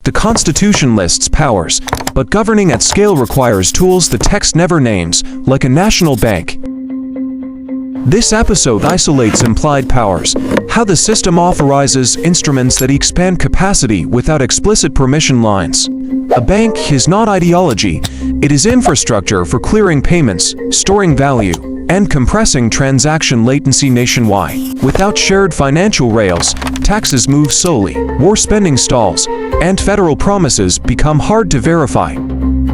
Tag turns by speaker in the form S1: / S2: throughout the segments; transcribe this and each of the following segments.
S1: The Constitution lists powers, but governing at scale requires tools the text never names, like a national bank. This episode isolates implied powers, how the system authorizes instruments that expand capacity without explicit permission lines. A bank is not ideology, it is infrastructure for clearing payments, storing value, and compressing transaction latency nationwide. Without shared financial rails, taxes move slowly, war spending stalls, and federal promises become hard to verify.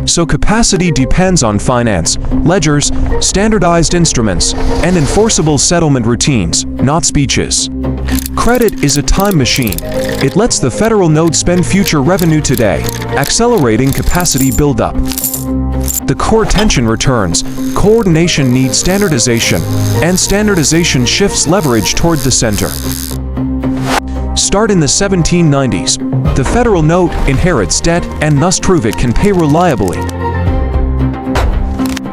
S1: So capacity depends on finance, ledgers, standardized instruments, and enforceable settlement routines, not speeches. Credit is a time machine. It lets the federal node spend future revenue today, accelerating capacity buildup. The core tension returns. Coordination needs standardization, and standardization shifts leverage toward the center. Start in the 1790s. The federal node inherits debt and must prove it can pay reliably.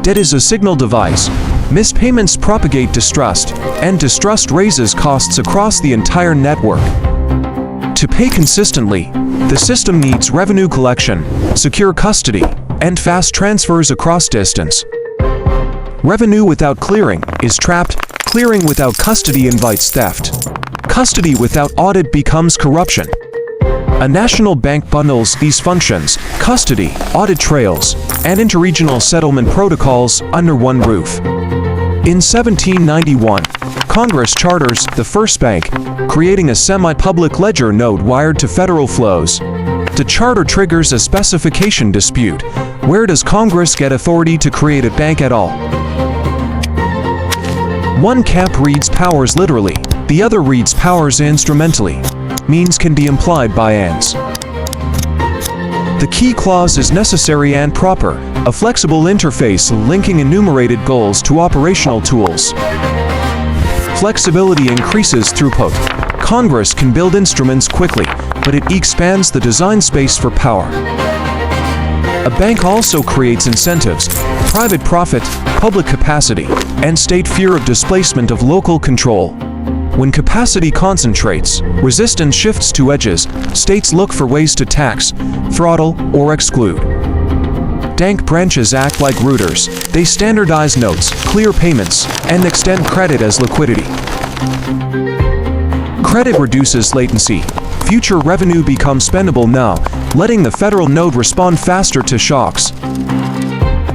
S1: Debt is a signal device. Mispayments propagate distrust, and distrust raises costs across the entire network. To pay consistently, the system needs revenue collection, secure custody, and fast transfers across distance. Revenue without clearing is trapped. Clearing without custody invites theft. Custody without audit becomes corruption. A national bank bundles these functions, custody, audit trails, and interregional settlement protocols under one roof. In 1791, Congress charters the first bank, creating a semi-public ledger node wired to federal flows. The charter triggers a specification dispute. Where does Congress get authority to create a bank at all? One camp reads powers literally, the other reads powers instrumentally. Means can be implied by ands. The key clause is necessary and proper, a flexible interface linking enumerated goals to operational tools. Flexibility increases throughput. Congress can build instruments quickly, but it expands the design space for power. A bank also creates incentives, private profit, public capacity, and state fear of displacement of local control. When capacity concentrates, resistance shifts to edges. States look for ways to tax, throttle, or exclude. Bank branches act like routers. They standardize notes, clear payments, and extend credit as liquidity. Credit reduces latency. Future revenue becomes spendable now, letting the federal node respond faster to shocks.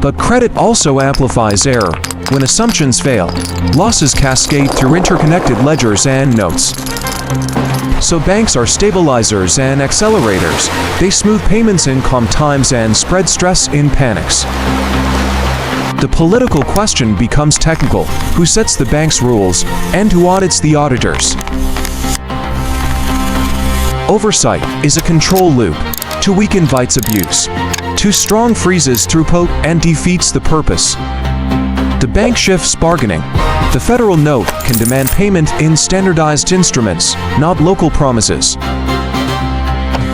S1: But credit also amplifies error. When assumptions fail, losses cascade through interconnected ledgers and notes. So banks are stabilizers and accelerators. They smooth payments in calm times and spread stress in panics. The political question becomes technical. Who sets the bank's rules, and who audits the auditors? Oversight is a control loop. Too weak invites abuse. Too strong freezes throughput and defeats the purpose. The bank shifts bargaining. The federal node can demand payment in standardized instruments, not local promises.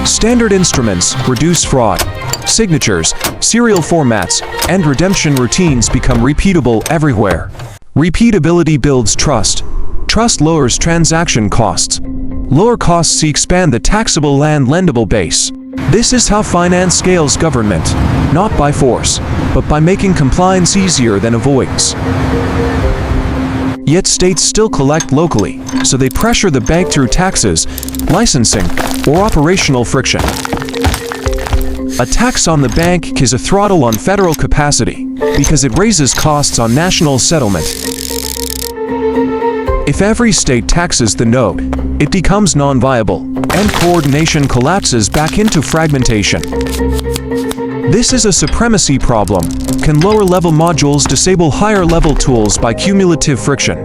S1: Standard instruments reduce fraud. Signatures, serial formats, and redemption routines become repeatable everywhere. Repeatability builds trust. Trust lowers transaction costs. Lower costs expand the taxable and lendable base. This is how finance scales government, not by force, but by making compliance easier than avoidance. Yet states still collect locally, so they pressure the bank through taxes, licensing, or operational friction. A tax on the bank is a throttle on federal capacity, because it raises costs on national settlement. If every state taxes the node, it becomes non-viable, and coordination collapses back into fragmentation. This is a supremacy problem. Can lower-level modules disable higher-level tools by cumulative friction?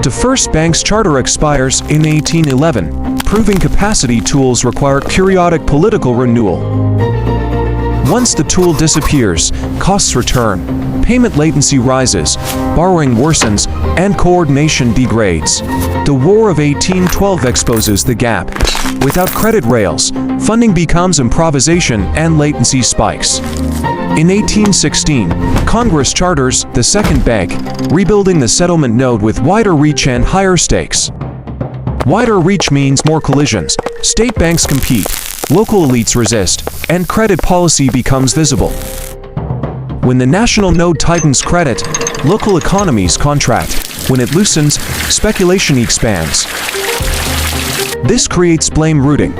S1: The first bank's charter expires in 1811, proving capacity tools require periodic political renewal. Once the tool disappears, costs return, payment latency rises, borrowing worsens, and coordination degrades. The War of 1812 exposes the gap. Without credit rails, funding becomes improvisation and latency spikes. In 1816, Congress charters the second bank, rebuilding the settlement node with wider reach and higher stakes. Wider reach means more collisions. State banks compete, local elites resist, and credit policy becomes visible. When the national node tightens credit, local economies contract. When it loosens, speculation expands. This creates blame rooting.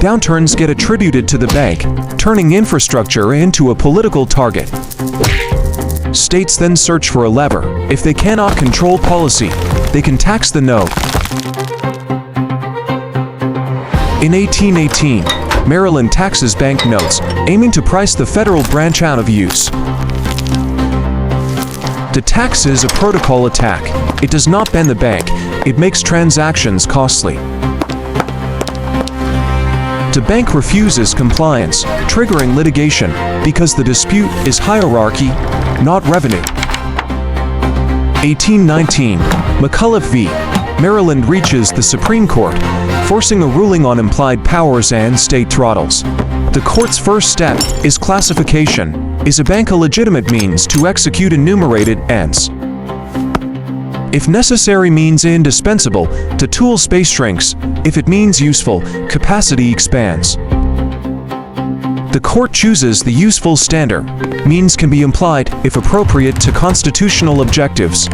S1: Downturns get attributed to the bank, turning infrastructure into a political target. States then search for a lever. If they cannot control policy, they can tax the node. In 1818, Maryland taxes banknotes, aiming to price the federal branch out of use. The tax is a protocol attack. It does not bend the bank, it makes transactions costly. The bank refuses compliance, triggering litigation, because the dispute is hierarchy, not revenue. 1819, McCulloch v. Maryland reaches the Supreme Court, forcing a ruling on implied powers and state throttles. The court's first step is classification. Is a bank a legitimate means to execute enumerated ends? If necessary means indispensable, the tool space shrinks. If it means useful, capacity expands. The court chooses the useful standard. Means can be implied, if appropriate, to constitutional objectives.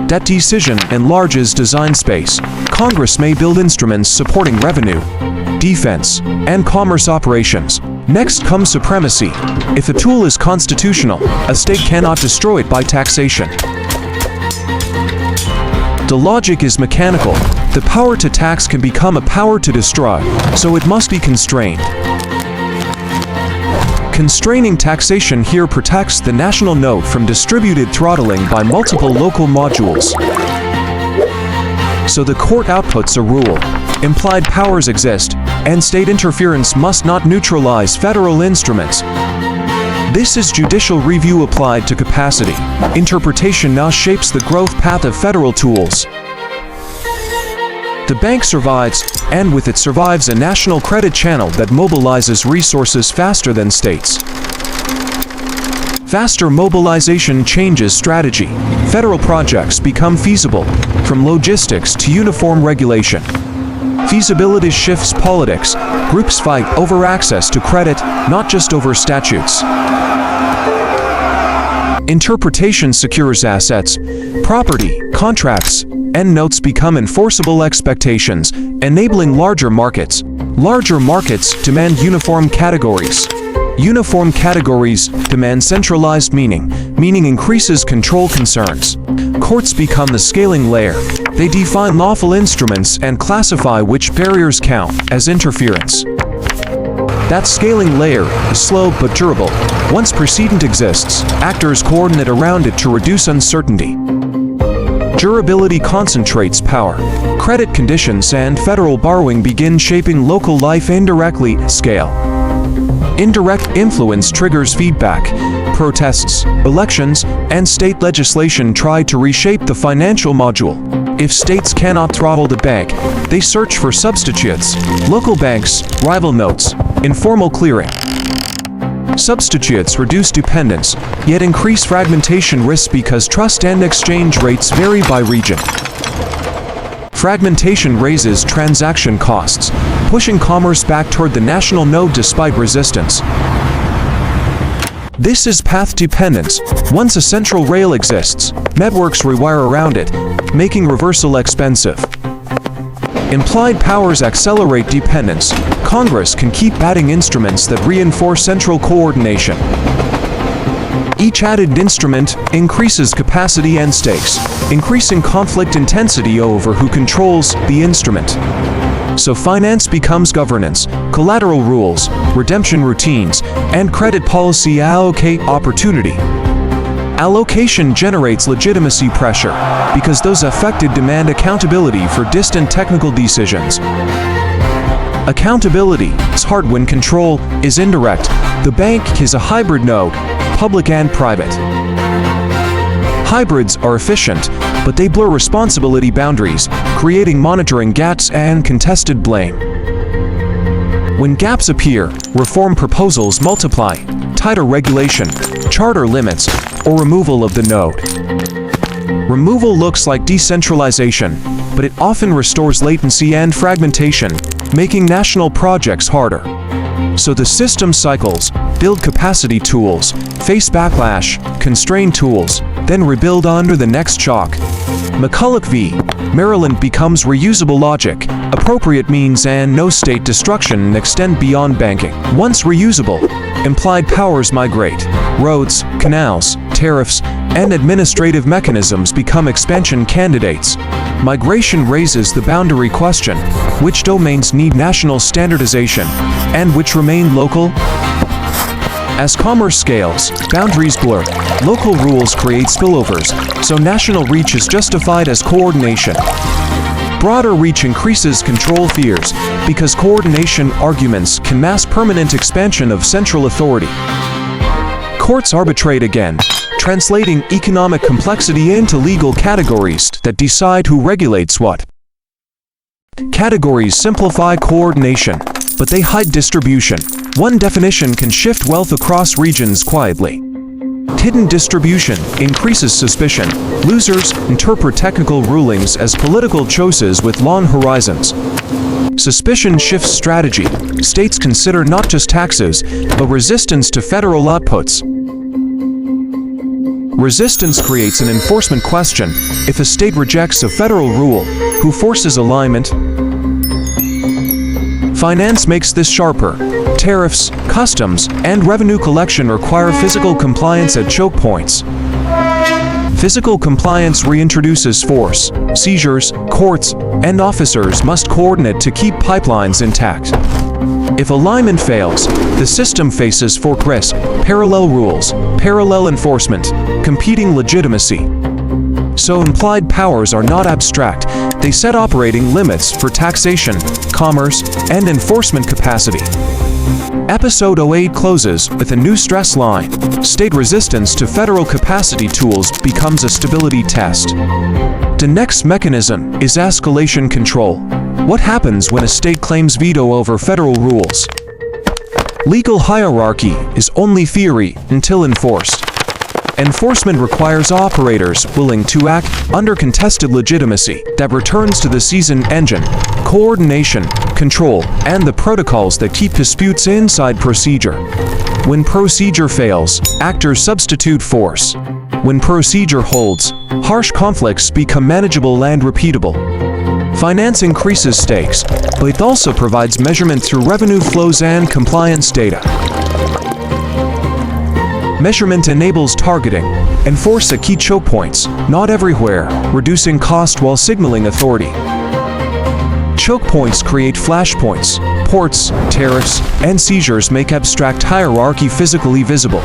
S1: That decision enlarges design space. Congress may build instruments supporting revenue, defense, and commerce operations. Next comes supremacy. If a tool is constitutional, a state cannot destroy it by taxation. The logic is mechanical. The power to tax can become a power to destroy, so it must be constrained. Constraining taxation here protects the national node from distributed throttling by multiple local modules. So the court outputs a rule. Implied powers exist, and state interference must not neutralize federal instruments. This is judicial review applied to capacity. Interpretation now shapes the growth path of federal tools. The bank survives, and with it survives a national credit channel that mobilizes resources faster than states. Faster mobilization changes strategy. Federal projects become feasible, from logistics to uniform regulation. Feasibility shifts politics. Groups fight over access to credit, not just over statutes. Interpretation secures assets, property, contracts, and notes become enforceable expectations, enabling larger markets. Larger markets demand uniform categories. Uniform categories demand centralized meaning. Meaning increases control concerns. Courts become the scaling layer. They define lawful instruments and classify which barriers count as interference. That scaling layer is slow but durable. Once precedent exists, actors coordinate around it to reduce uncertainty. Durability concentrates power. Credit conditions and federal borrowing begin shaping local life indirectly at scale. Indirect influence triggers feedback. Protests, elections, and state legislation try to reshape the financial module. If states cannot throttle the bank, they search for substitutes. Local banks, rival notes, informal clearing. Substitutes reduce dependence, yet increase fragmentation risks because trust and exchange rates vary by region. Fragmentation raises transaction costs, pushing commerce back toward the national node despite resistance. This is path dependence. Once a central rail exists, networks rewire around it, making reversal expensive. Implied powers accelerate dependence. Congress can keep adding instruments that reinforce central coordination. Each added instrument increases capacity and stakes, increasing conflict intensity over who controls the instrument. So finance becomes governance, collateral rules, redemption routines, and credit policy allocate opportunity. Allocation generates legitimacy pressure, because those affected demand accountability for distant technical decisions. Accountability is hard when control is indirect. The bank is a hybrid node, public and private. Hybrids are efficient, but they blur responsibility boundaries, creating monitoring gaps and contested blame. When gaps appear, reform proposals multiply. Tighter regulation, charter limits, or removal of the node. Removal looks like decentralization. but it often restores latency and fragmentation, making national projects harder. So the system cycles: build capacity tools, face backlash, constrain tools, then rebuild under the next shock. McCulloch v. Maryland becomes reusable logic, appropriate means and no state destruction extend beyond banking. Once reusable, implied powers migrate. Roads, canals, tariffs, and administrative mechanisms become expansion candidates. Migration raises the boundary question: which domains need national standardization, and which remain local? As commerce scales, boundaries blur. Local rules create spillovers, so national reach is justified as coordination. Broader reach increases control fears, because coordination arguments can mask permanent expansion of central authority. Courts arbitrate again, translating economic complexity into legal categories that decide who regulates what. Categories simplify coordination, but they hide distribution. One definition can shift wealth across regions quietly. Hidden distribution increases suspicion. Losers interpret technical rulings as political choices with long horizons. Suspicion shifts strategy. States consider not just taxes, but resistance to federal outputs. Resistance creates an enforcement question. If a state rejects a federal rule, who forces alignment? Finance makes this sharper. Tariffs, customs, and revenue collection require physical compliance at choke points. Physical compliance reintroduces force. Seizures, courts, and officers must coordinate to keep pipelines intact. If alignment fails, the system faces fork risk, parallel rules, parallel enforcement, competing legitimacy. So implied powers are not abstract, they set operating limits for taxation, commerce, and enforcement capacity. Episode 08 closes with a new stress line. State resistance to federal capacity tools becomes a stability test. The next mechanism is escalation control. What happens when a state claims veto over federal rules? Legal hierarchy is only theory until enforced. Enforcement requires operators willing to act under contested legitimacy that returns to the seasoned engine, coordination, control, and the protocols that keep disputes inside procedure. When procedure fails, actors substitute force. When procedure holds, harsh conflicts become manageable and repeatable. Finance increases stakes, but it also provides measurement through revenue flows and compliance data. Measurement enables targeting. Enforce at key choke points, not everywhere, reducing cost while signaling authority. Choke points create flashpoints. Ports, tariffs, and seizures make abstract hierarchy physically visible.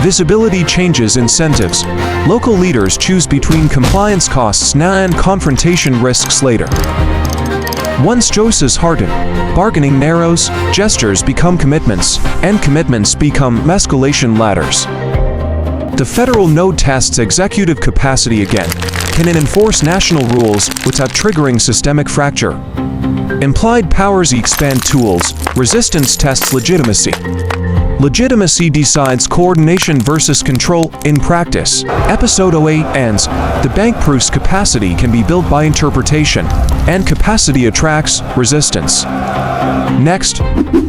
S1: Visibility changes incentives. Local leaders choose between compliance costs now and confrontation risks later. Once choices harden, bargaining narrows, gestures become commitments, and commitments become escalation ladders. The federal node tests executive capacity again. Can it enforce national rules without triggering systemic fracture? Implied powers expand tools. Resistance tests legitimacy. Legitimacy decides coordination versus control in practice. Episode 08 ends. The bank proves capacity can be built by interpretation, and capacity attracts resistance. Next,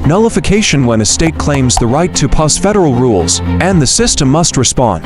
S1: nullification when a state claims the right to pass federal rules, and the system must respond.